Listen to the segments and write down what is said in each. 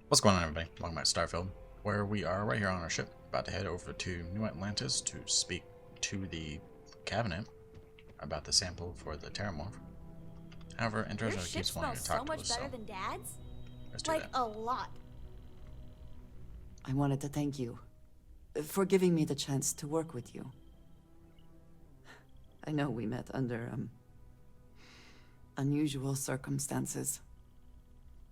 What's going on, everybody? Welcome back to Starfield, where we are right here on our ship, about to head over to New Atlantis to speak to the cabinet about the sample for the Terramorph. However, Your Androsia ship keeps wanting smells to talk so to much us, better so than Dad's. let's do Like that. a lot. I wanted to thank you for giving me the chance to work with you. I know we met under, unusual circumstances.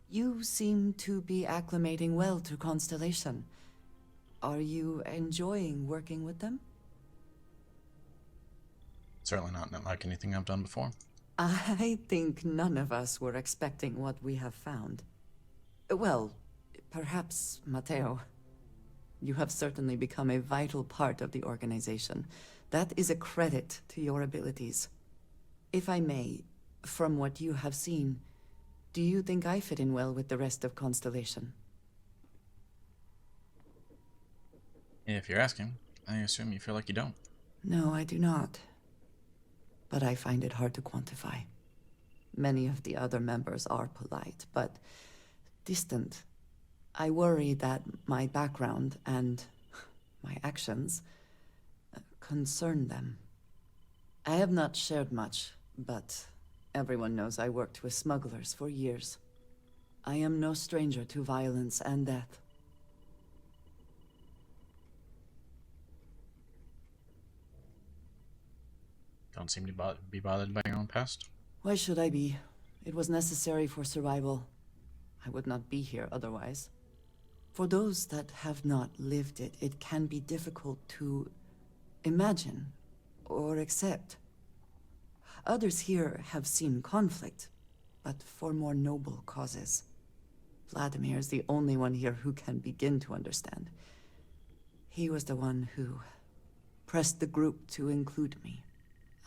You seem to be acclimating well to Constellation. Are you enjoying working with them? Certainly not like anything I've done before. I think none of us were expecting what we have found. Well, perhaps Matteo. You have certainly become a vital part of the organization. That is a credit to your abilities. If I may, from what you have seen, do you think I fit in well with the rest of Constellation? If you're asking, I assume you feel like you don't. No, I do not. But I find it hard to quantify. Many of the other members are polite, but distant. I worry that my background and my actions concern them. I have not shared much, but everyone knows I worked with smugglers for years. I am no stranger to violence and death. Don't seem to be bothered by your own past. Why should I be? It was necessary for survival. I would not be here otherwise. For those that have not lived it, it can be difficult to imagine or accept. Others here have seen conflict, but for more noble causes. Vladimir is the only one here who can begin to understand. He was the one who pressed the group to include me.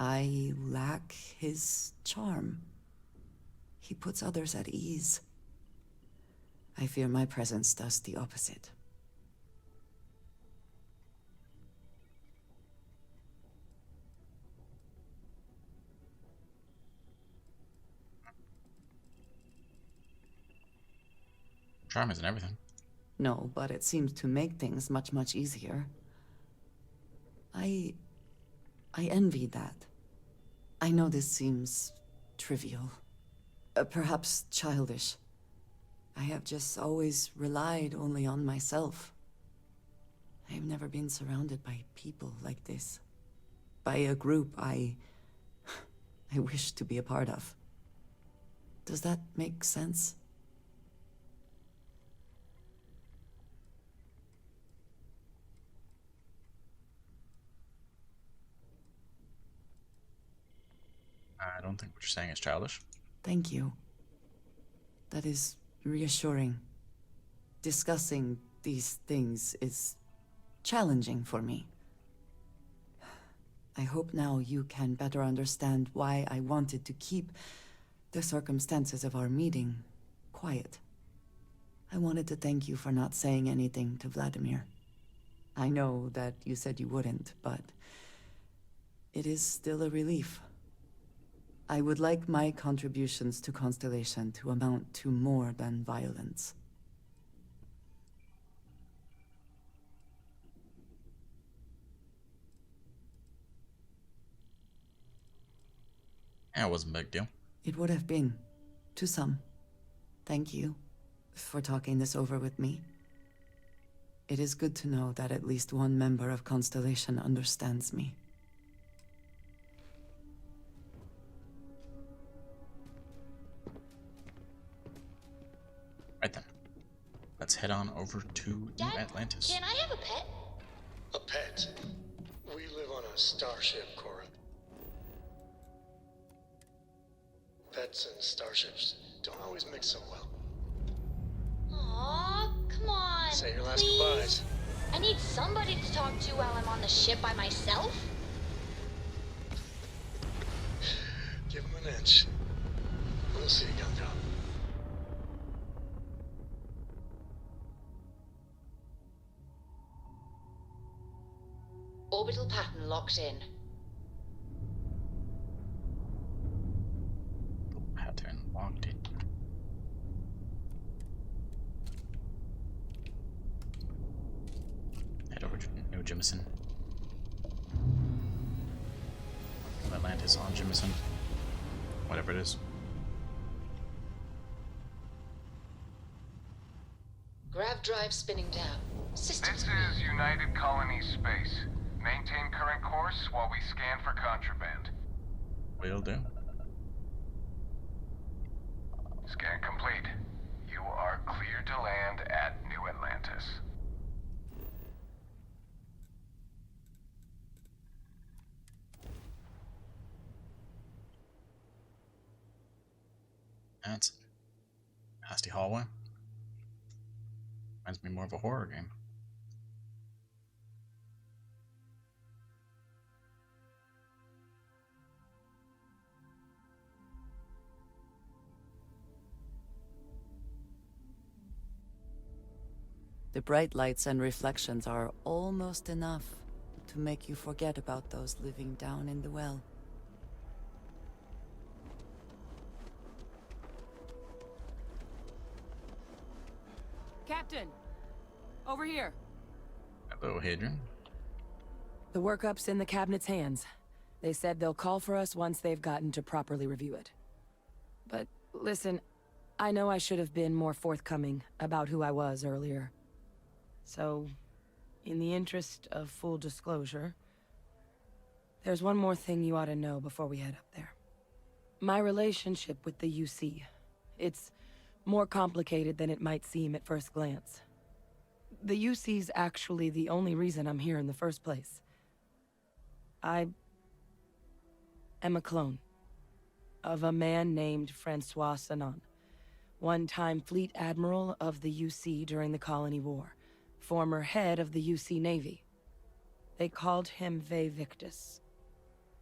I lack his charm. He puts others at ease. I fear my presence does the opposite. Charm isn't everything. No, but it seems to make things much, much easier. I envy that. I know this seems trivial, perhaps childish. I have just always relied only on myself. I have never been surrounded by people like this. By a group I wish to be a part of. Does that make sense? I don't think what you're saying is childish. Thank you. That is reassuring. Discussing these things is challenging for me. I hope now you can better understand why I wanted to keep the circumstances of our meeting quiet. I wanted to thank you for not saying anything to Vladimir. I know that you said you wouldn't, but it is still a relief. I would like my contributions to Constellation to amount to more than violence. Yeah, it wasn't a big deal. It would have been, to some. Thank you for talking this over with me. It is good to know that at least one member of Constellation understands me. Right then. Let's head on over to Dad, New Atlantis. can I have a pet? A pet? We live on a starship, Cora. Pets and starships don't always mix so well. Aw, come on. Say your last please. goodbyes. I need somebody to talk to while I'm on the ship by myself. Give him an inch. We'll see, Gumdrop. Orbital pattern locked in. Pattern locked in. Jemison. Atlantis on Jemison. Whatever it is. Grav drive spinning down. Systems. This is United Colony Space. Maintain current course while we scan for contraband. Will do. Scan complete. You are cleared to land at New Atlantis. That's a nasty hallway. Reminds me more of a horror game. The bright lights and reflections are almost enough to make you forget about those living down in the well. Captain! Over here. Hello, Hadrian. The workup's in the cabinet's hands. They said they'll call for us once they've gotten to properly review it. But listen, I know I should have been more forthcoming about who I was earlier. So, in the interest of full disclosure, there's one more thing you ought to know before we head up there. My relationship with the UC. It's more complicated than it might seem at first glance. The UC's actually the only reason I'm here in the first place. I am a clone of a man named Francois Sanon, one-time fleet admiral of the UC during the Colony War, former head of the UC Navy. They called him Ve Victus,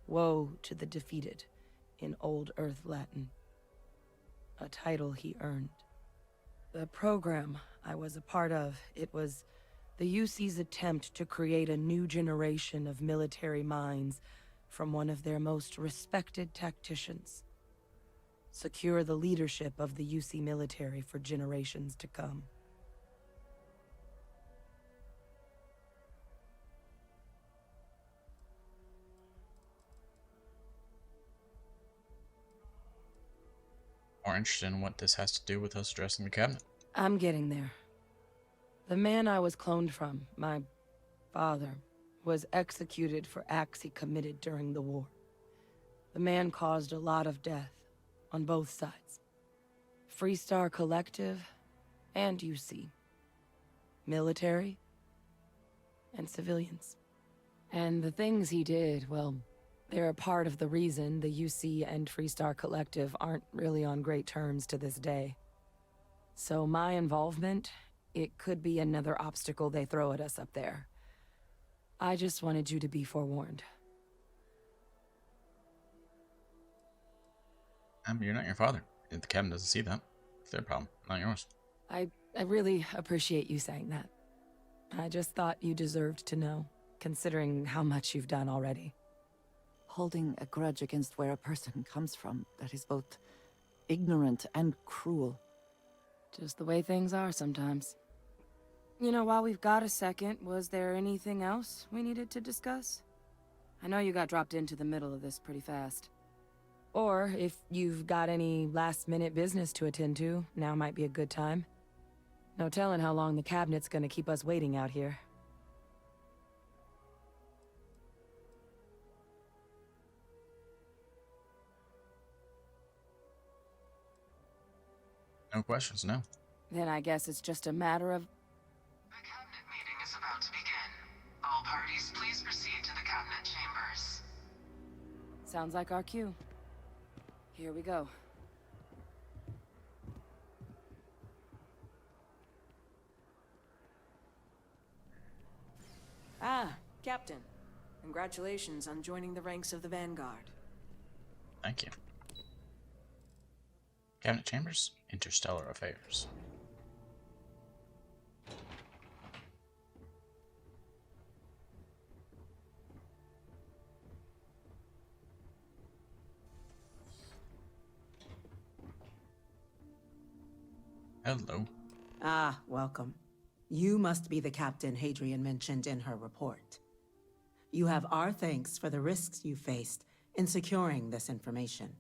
woe to the defeated, in Old Earth Latin. A title he earned. The program I was a part of, it was the UC's attempt to create a new generation of military minds from one of their most respected tacticians. Secure the leadership of the UC military for generations to come. More interested in what this has to do with us addressing the cabinet. I'm getting there. The man I was cloned from, my father, was executed for acts he committed during the war. The man caused a lot of death on both sides. Freestar Collective and UC. Military and civilians. And the things he did, well, they're a part of the reason the UC and Freestar Collective aren't really on great terms to this day. So my involvement, it could be another obstacle they throw at us up there. I just wanted you to be forewarned. You're not your father. If the cabinet doesn't see that, it's their problem, not yours. I really appreciate you saying that. I just thought you deserved to know, considering how much you've done already. Holding a grudge against where a person comes from, that is both ignorant and cruel. Just the way things are sometimes. You know, while we've got a second, was there anything else we needed to discuss? I know you got dropped into the middle of this pretty fast. Or, if you've got any last-minute business to attend to, now might be a good time. No telling how long the cabinet's gonna keep us waiting out here. No questions, no. Then I guess it's just a matter of... The cabinet meeting is about to begin. All parties, please proceed to the cabinet chambers. Sounds like our cue. Here we go. Ah, Captain. Congratulations on joining the ranks of the Vanguard. Thank you. Cabinet Chambers, Interstellar Affairs. Hello. Ah, welcome. You must be the captain Hadrian mentioned in her report. You have our thanks for the risks you faced in securing this information.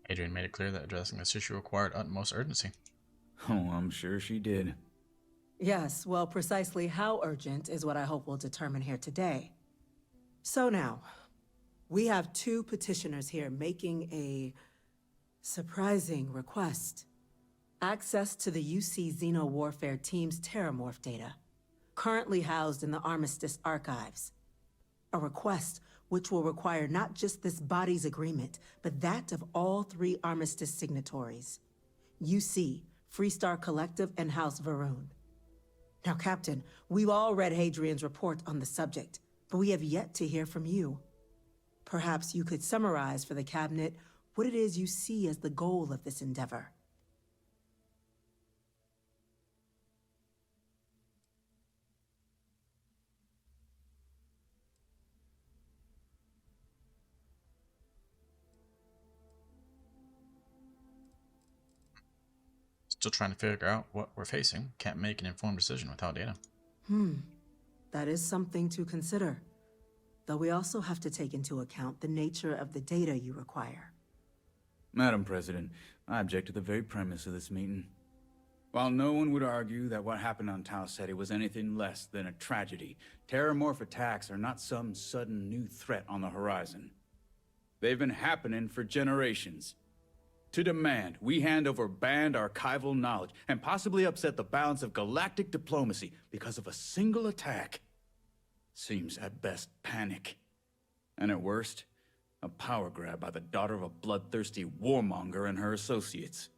Adrian made it clear that addressing this issue required utmost urgency. Oh, I'm sure she did. Yes, well, precisely how urgent is what I hope we'll determine here today. So now, we have two petitioners here making a surprising request. Access to the UC Xeno Warfare Team's Terramorph data, currently housed in the Armistice archives. A request which will require not just this body's agreement, but that of all 3 Armistice signatories. UC, Freestar Collective, and House Varun. Now, Captain, we've all read Hadrian's report on the subject, but we have yet to hear from you. Perhaps you could summarize for the Cabinet what it is you see as the goal of this endeavor. Still trying to figure out what we're facing. Can't make an informed decision without data. That is something to consider. Though we also have to take into account the nature of the data you require. Madam President, I object to the very premise of this meeting. While no one would argue that what happened on Tau Ceti was anything less than a tragedy, Terramorph attacks are not some sudden new threat on the horizon. They've been happening for generations. To demand we hand over banned archival knowledge and possibly upset the balance of galactic diplomacy because of a single attack seems at best panic. And at worst, a power grab by the daughter of a bloodthirsty warmonger and her associates.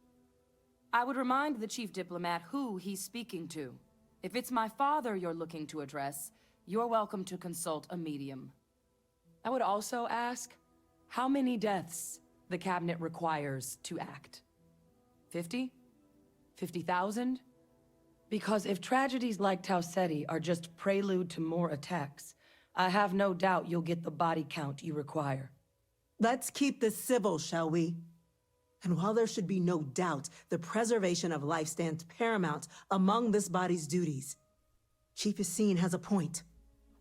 I would remind the chief diplomat who he's speaking to. If it's my father you're looking to address, you're welcome to consult a medium. I would also ask, how many deaths the Cabinet requires to act? 50? 50,000? Because if tragedies like Tau Ceti are just prelude to more attacks, I have no doubt you'll get the body count you require. Let's keep this civil, shall we? And while there should be no doubt the preservation of life stands paramount among this body's duties, Chief Yassine has a point.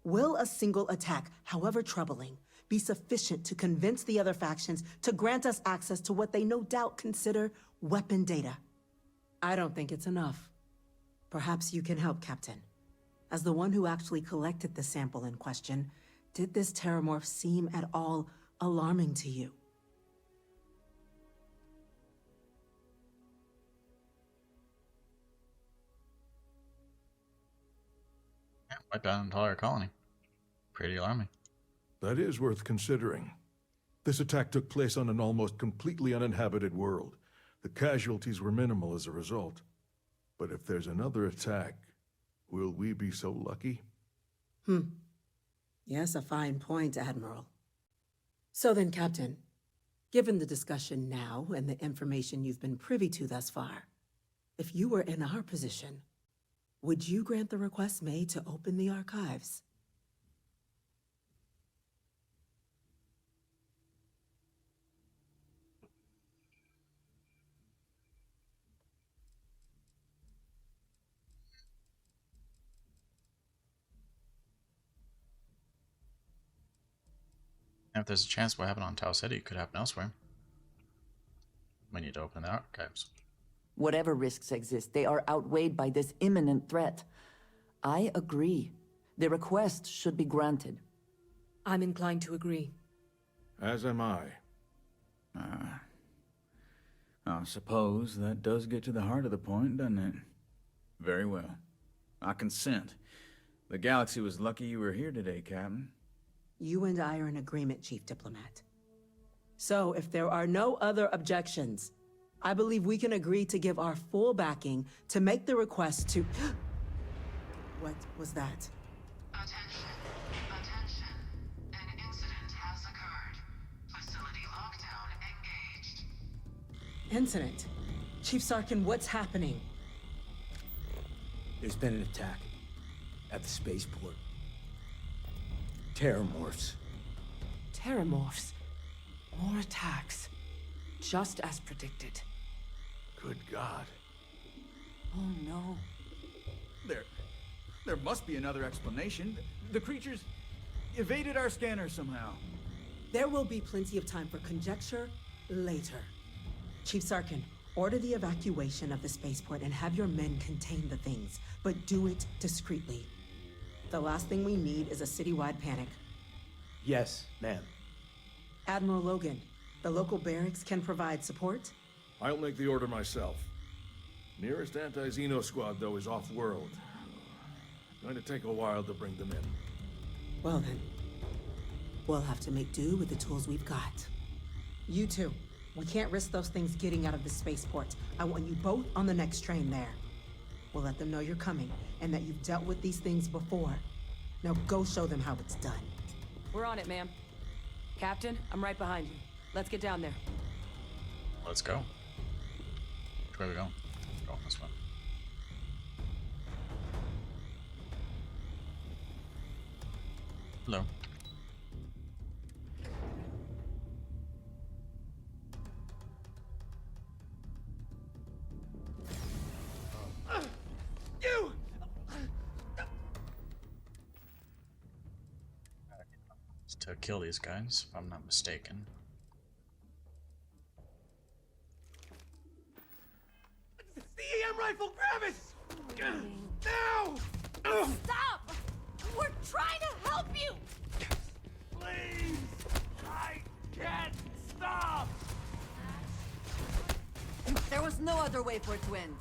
Will a single attack, however troubling, be sufficient to convince the other factions to grant us access to what they no doubt consider weapon data? I don't think it's enough. Perhaps you can help, Captain. As the one who actually collected the sample in question, did this Terramorph seem at all alarming to you? Yeah, wiped out an entire colony. Pretty alarming. That is worth considering. This attack took place on an almost completely uninhabited world. The casualties were minimal as a result. But if there's another attack, will we be so lucky? Yes, a fine point, Admiral. So then, Captain, given the discussion now and the information you've been privy to thus far, if you were in our position, would you grant the request made to open the archives? If there's a chance what happened on Tau Ceti could happen elsewhere, we need to open the archives. Whatever risks exist, they are outweighed by this imminent threat. I agree. The request should be granted. I'm inclined to agree. As am I. I suppose that does get to the heart of the point, doesn't it? Very well. I consent. The galaxy was lucky you were here today, Captain. You and I are in agreement, Chief Diplomat. So, if there are no other objections, I believe we can agree to give our full backing to make the request to... What was that? Attention. Attention. An incident has occurred. Facility lockdown engaged. Incident? Chief Sarkin, what's happening? There's been an attack at the spaceport. Terramorphs. Terramorphs. More attacks. just as predicted. Good God. Oh no. There must be another explanation. The creatures evaded our scanner somehow. There will be plenty of time for conjecture later. Chief Sarkin, order the evacuation of the spaceport and have your men contain the things, but do it discreetly. The last thing we need is a citywide panic. Yes, ma'am. Admiral Logan, the local barracks can provide support? I'll make the order myself. Nearest anti-Xeno squad, though, is off-world. Going to take a while to bring them in. Well then, we'll have to make do with the tools we've got. You two, we can't risk those things getting out of the spaceport. I want you both on the next train there. We'll let them know you're coming, and that you've dealt with these things before. Now go show them how it's done. We're on it, ma'am. Captain, I'm right behind you. Let's get down there. Let's go. Which way are we going? Going this way. Hello. You! It's to kill these guys, if I'm not mistaken. The EM rifle, grab it! Now! Stop! We're trying to help you! Please! I can't stop! There was no other way for it to end.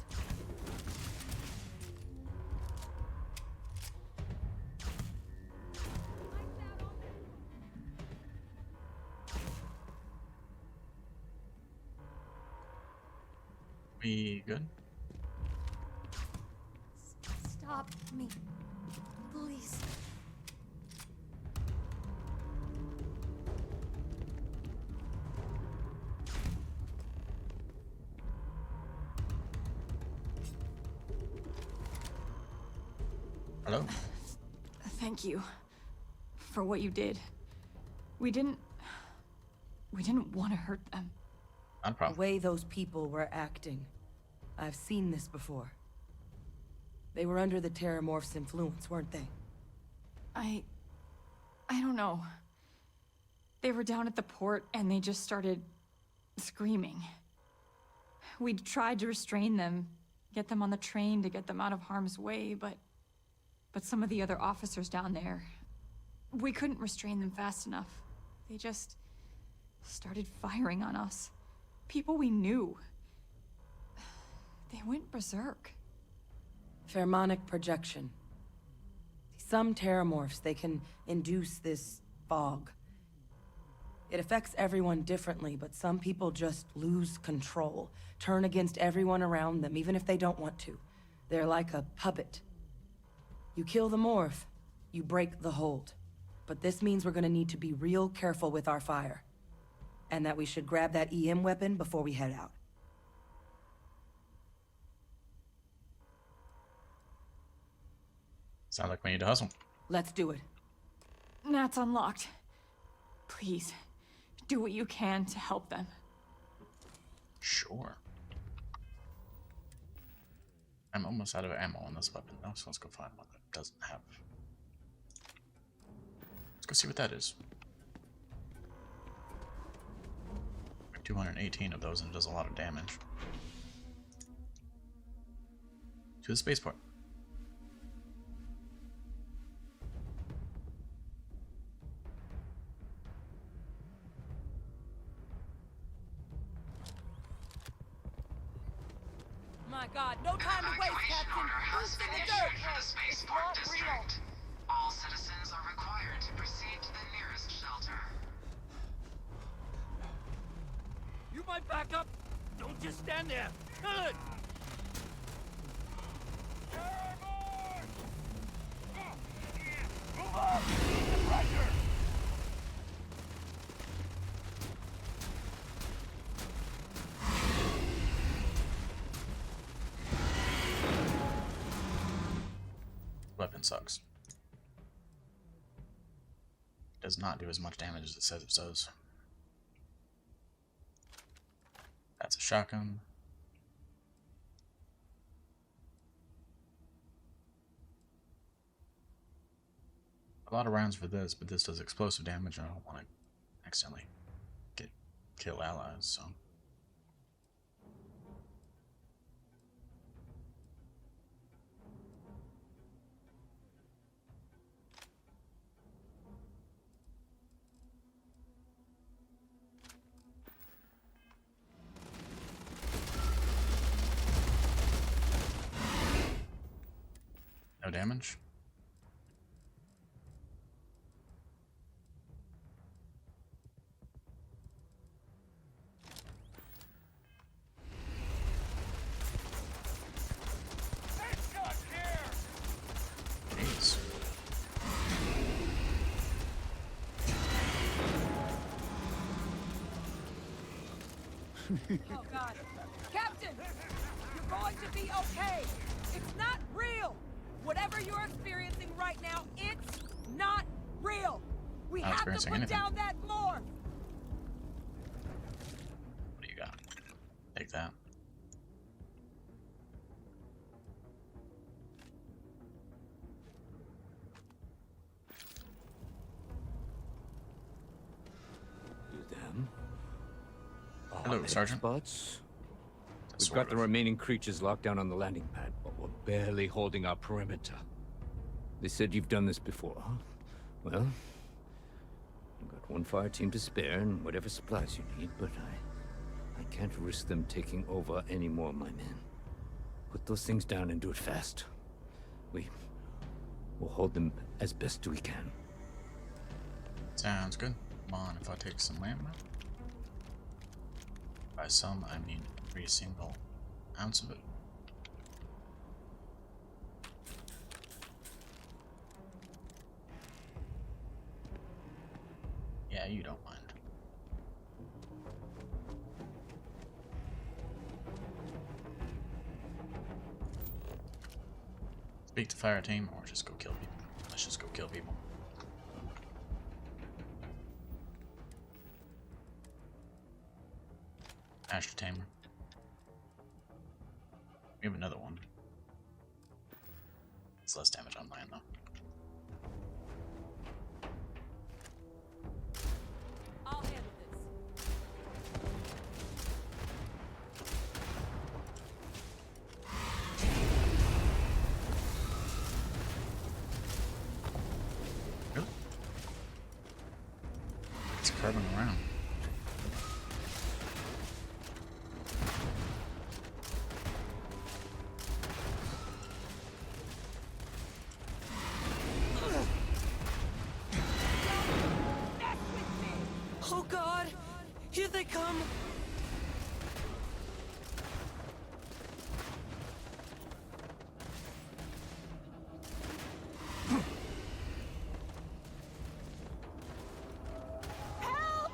We good? Stop me. Please. Hello? Thank you for what you did. We didn't want to hurt them. Not a problem. The way those people were acting. I've seen this before. They were under the Terramorph's influence, weren't they? I don't know. They were down at the port and they just started screaming. We tried to restrain them, get them on the train to get them out of harm's way, but some of the other officers down there, we couldn't restrain them fast enough. They just started firing on us. People we knew. They went berserk. Pheromonic projection. Some Terramorphs, they can induce this fog. It affects everyone differently, but some people just lose control, turn against everyone around them, even if they don't want to. They're like a puppet. You kill the morph, you break the hold. But this means we're gonna need to be real careful with our fire. And that we should grab that EM weapon before we head out. Sounds like we need to hustle. Let's do it. Nat's unlocked. Please, do what you can to help them. Sure. I'm almost out of ammo on this weapon though, so let's go find one that doesn't have. Let's go see what that is. 218 of those and it does a lot of damage. To the spaceport. My God, no time to waste, Captain! Order has Who's been in the issued dirt? for the spaceport district. All citizens are required to proceed to the nearest shelter. You might back up. Don't just stand there. Good. Move up. Pressure. Weapon sucks. Does not do as much damage as it says it does. shotgun. A lot of rounds for this, but this does explosive damage, and I don't want to accidentally kill allies, so. No damage. Jeez. Oh God. Captain! You're going to be okay! It's not real! Whatever you're experiencing right now, it's not real! We Not have to experiencing put anything. down that morph! What do you got? Take that. You them? Hello, Sergeant. Spots? We've Sort got the of. remaining creatures locked down on the landing pad, but we're barely holding our perimeter. They said you've done this before, huh? Well, I've got one fire team to spare and whatever supplies you need, but I can't risk them taking over any more of my men. Put those things down and do it fast. We'll hold them as best we can. Sounds good. Mind if I take some ammo? By some, I mean every single ounce of it. Yeah, you don't mind. Speak to fire team or just go kill people. Let's just go kill people. Astro Tamer. We have another one. It's less damage on mine though. I'll handle this. Really? It's curving around. Oh God! Here they come! Help!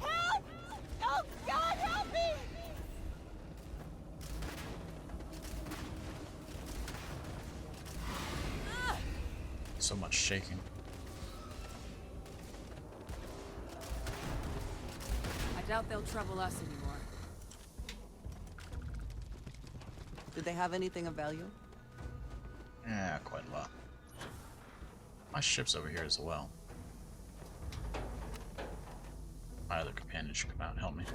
Help! Oh God, help me! So much shaking. I doubt they'll trouble us anymore. Did they have anything of value? Yeah, quite a lot. My ship's over here as well. My other companion should come out and help me.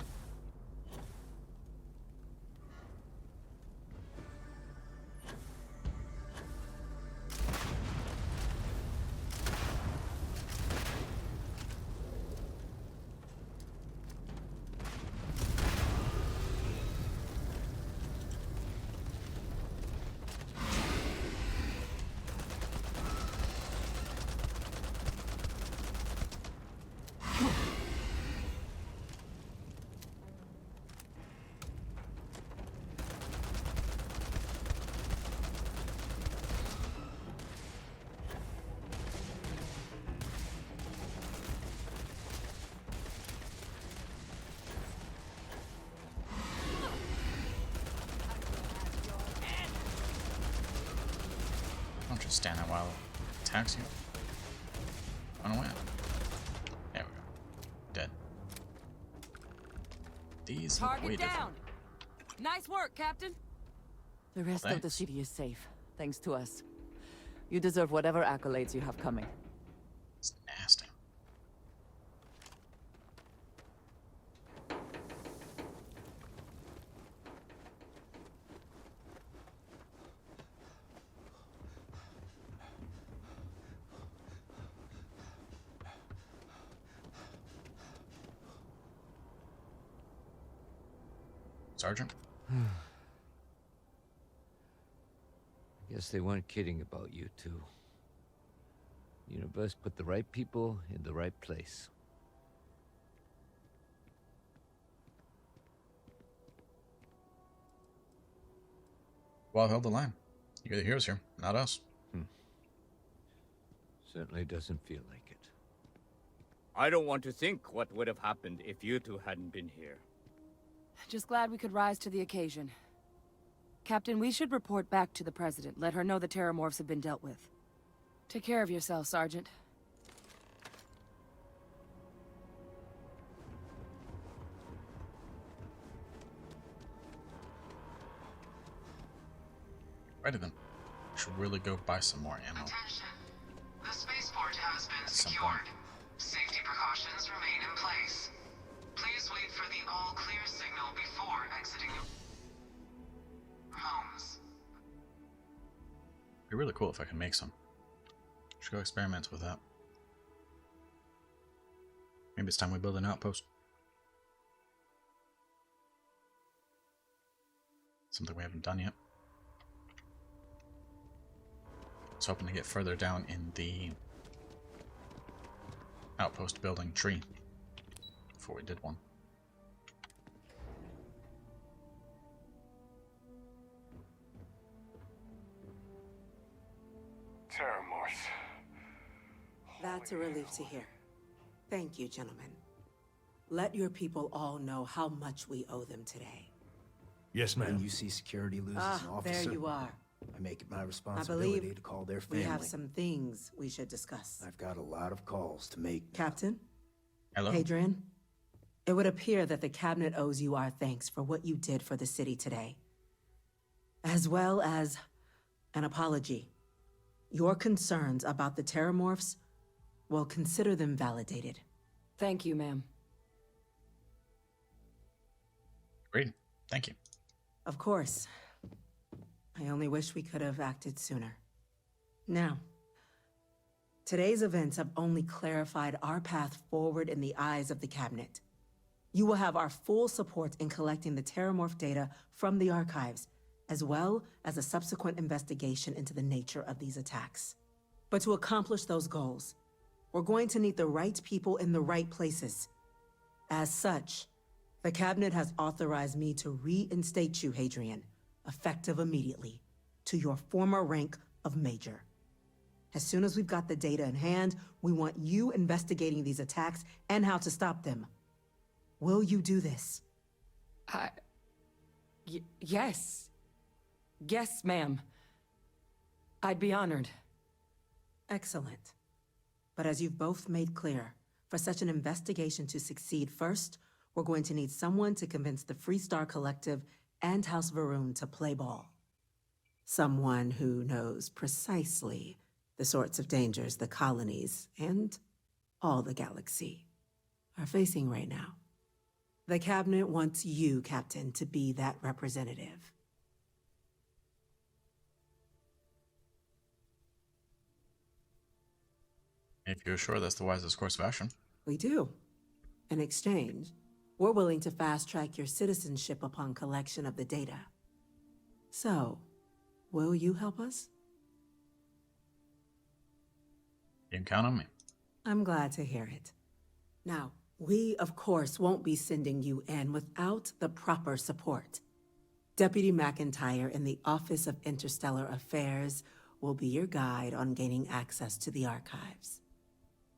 Don't just stand there while it attacks you. Run away. There we go. Dead. These look way Target down! different. Nice work, Captain. The rest of the city is safe, thanks to us. You deserve whatever accolades you have coming. It's nasty. Sergeant? I guess they weren't kidding about you two. The universe put the right people in the right place. Well, held the line. You're the heroes here, not us. Certainly doesn't feel like it. I don't want to think what would have happened if you two hadn't been here. Just glad we could rise to the occasion. Captain, we should report back to the President. Let her know the Terramorphs have been dealt with. Take care of yourself, Sergeant. Righty then. Should really go buy some more ammo. Attention. The spaceport has been At some secured. point. Safety precautions remain in place. Please wait for the all-clear signal before exiting your homes. It'd be really cool if I could make some. Should go experiment with that. Maybe it's time we build an outpost. Something we haven't done yet. I was hoping to get further down in the outpost building tree before we did one. Terramorphs. That's a relief to hear. Thank you, gentlemen. Let your people all know how much we owe them today. Yes, ma'am. When you see security loses an officer, there you are. I make it my I responsibility believe to call their we family. have some things we should discuss. I've got a lot of calls to make. Captain? Hello? Adrian? It would appear that the Cabinet owes you our thanks for what you did for the city today. As well as an apology. Your concerns about the Terramorphs, well, consider them validated. Thank you, ma'am. Great. Thank you. Of course. I only wish we could have acted sooner. Now, today's events have only clarified our path forward in the eyes of the Cabinet. You will have our full support in collecting the Terramorph data from the archives, as well as a subsequent investigation into the nature of these attacks. But to accomplish those goals, we're going to need the right people in the right places. As such, the Cabinet has authorized me to reinstate you, Hadrian, effective immediately, to your former rank of Major. As soon as we've got the data in hand, we want you investigating these attacks and how to stop them. Will you do this? Yes. Yes, ma'am. I'd be honored. Excellent. But as you've both made clear, for such an investigation to succeed first, we're going to need someone to convince the Freestar Collective and House Varun to play ball. Someone who knows precisely the sorts of dangers the colonies and all the galaxy are facing right now. The Cabinet wants you, Captain, to be that representative. If you're sure that's the wisest course of action. We do. In exchange, we're willing to fast-track your citizenship upon collection of the data. So, will you help us? You can count on me. I'm glad to hear it. Now, we, of course, won't be sending you in without the proper support. Deputy McIntyre in the Office of Interstellar Affairs will be your guide on gaining access to the archives.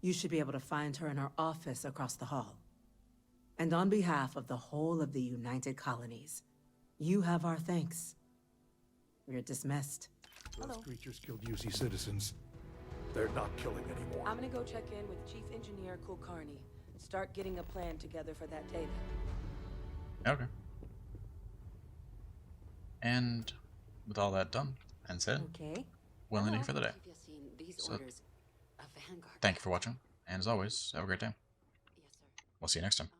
You should be able to find her in her office across the hall. And on behalf of the whole of the United Colonies, you have our thanks. You're dismissed. Those creatures killed UC citizens. They're not killing anymore. I'm gonna go check in with Chief Engineer Kulkarni and start getting a plan together for that data. Okay. And with all that done and said, Okay. we'll end it for the day. So, thank you for watching, and as always, have a great day. We'll see you next time.